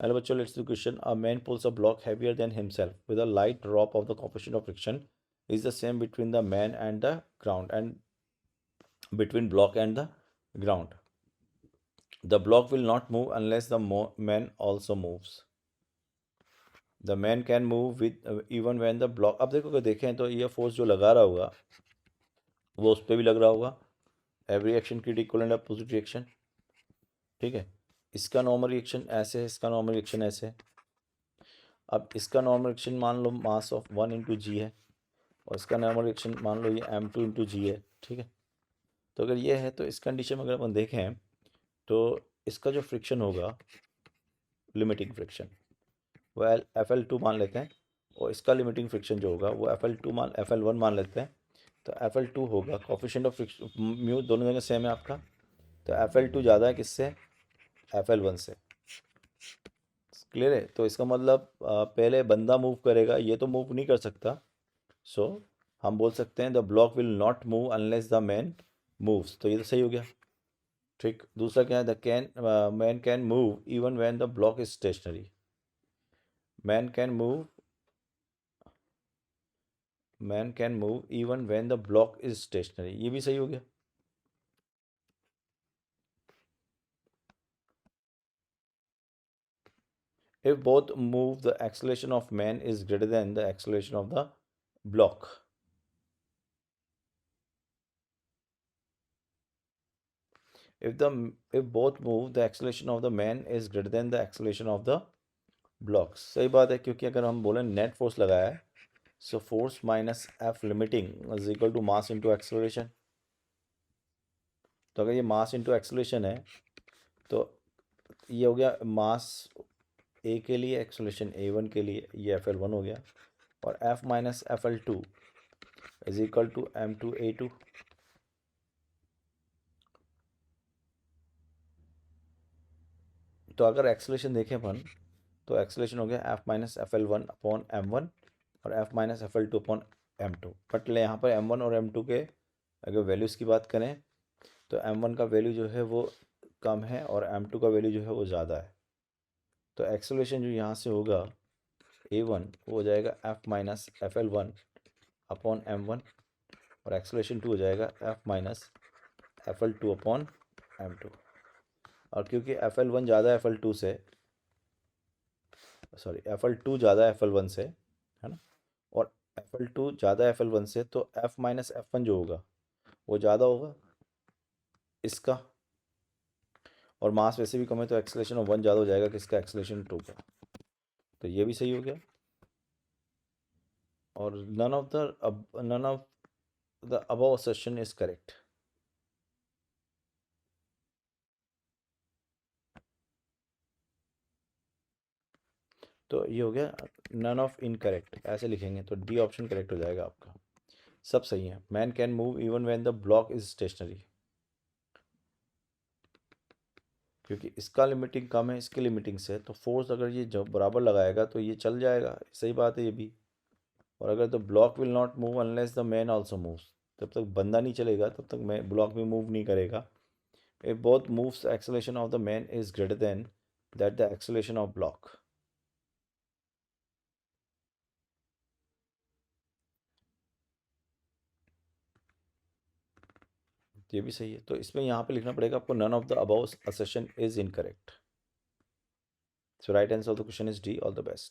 Hello बच्चों, let's the question. A man pools a block heavier than himself with a light drop of the coefficient of friction is the same between the man and the ground and between block and the ground. The block will not move unless the man also moves. The man can move with even when the block. अब देखो, अगर देखें तो ये force जो लगा रहा होगा वो उस पर भी लग रहा होगा. एवरी एक्शन की इक्वलेंट अपोजिट रिएक्शन. ठीक है. इसका नॉर्मल रिएक्शन ऐसे है, इसका नॉर्मल रिएक्शन ऐसे है. अब इसका नॉर्मल रिएक्शन मान लो मास ऑफ 1 × g है और इसका नॉर्मल रिएक्शन मान लो ये m2 × g है. ठीक है. तो अगर ये है तो इस कंडीशन में अगर अपन देखें तो इसका जो फ्रिक्शन होगा, लिमिटिंग फ्रिक्शन, वो FL2 मान लेते हैं और इसका लिमिटिंग फ्रिक्शन जो होगा वो FL1 मान लेते हैं. तो FL2 होगा कोफिशिएंट ऑफ फ्रिक्शन म्यू दोनों जगह सेम है आपका. तो FL2 ज़्यादा है किससे? FL1 से. क्लियर है. तो इसका मतलब पहले बंदा मूव करेगा, ये तो मूव नहीं कर सकता. सो हम बोल सकते हैं the block will not move unless the man moves. तो ये तो सही हो गया. ठीक. दूसरा क्या है? The man can move even when the block is stationary. Man can move even when the block is stationary. ये भी सही हो गया. If both move, the acceleration of man is greater than the acceleration of the block. If both move, the acceleration of the man is greater than the acceleration of the blocks. सही बात है, क्योंकि अगर हम बोलें net force लगाया है, so force minus F limiting is equal to mass into acceleration. तो अगर ये मास इंटू एक्सेलरेशन है तो ये हो गया मास ए के लिए, एक्सेलरेशन A1 के लिए, ये FL1 हो गया. और F minus FL2 is equal to M2A2. तो अगर एक्सेलरेशन देखें अपन तो एक्सेलरेशन हो गया F-FL1/m1 और F-FL2/m2. बट ले यहाँ पर m1 और m2 के अगर वैल्यूज़ की बात करें तो m1 का वैल्यू जो है वो कम है और m2 का वैल्यू जो है वो ज़्यादा है. तो एक्सेलरेशन जो यहाँ से होगा A1 वो हो जाएगा F-FL1/m1 और एक्सेलरेशन 2 हो जाएगा F-FL2/m2. और क्योंकि FL1 ज़्यादा FL2 से, सॉरी FL2 ज़्यादा FL1 से है ना, और FL2 ज़्यादा FL1 से, तो F-F1 जो होगा वो ज़्यादा होगा इसका. और मास वैसे भी कम है तो एक्सेलरेशन ऑफ 1 ज़्यादा हो जाएगा किसका? एक्सेलरेशन 2 का. तो ये भी सही हो गया. और none of the above assertion is correct. तो ये हो गया नन ऑफ इनकरेक्ट. ऐसे लिखेंगे तो डी ऑप्शन करेक्ट हो जाएगा आपका. सब सही है. Man can move even when the block is stationary. क्योंकि इसका लिमिटिंग कम है, इसकी लिमिटिंग से, तो फोर्स अगर ये जब बराबर लगाएगा तो ये चल जाएगा. सही बात है ये भी. और अगर the block will not move unless the man also moves, जब तक बंदा नहीं चलेगा तब तक मैं ब्लॉक भी मूव नहीं करेगा. If both moves acceleration of the man is greater than that the acceleration of block. ये भी सही है. तो इसमें यहाँ पे लिखना पड़ेगा आपको none of the above assertion is incorrect. So right answer of the question is D. All the best.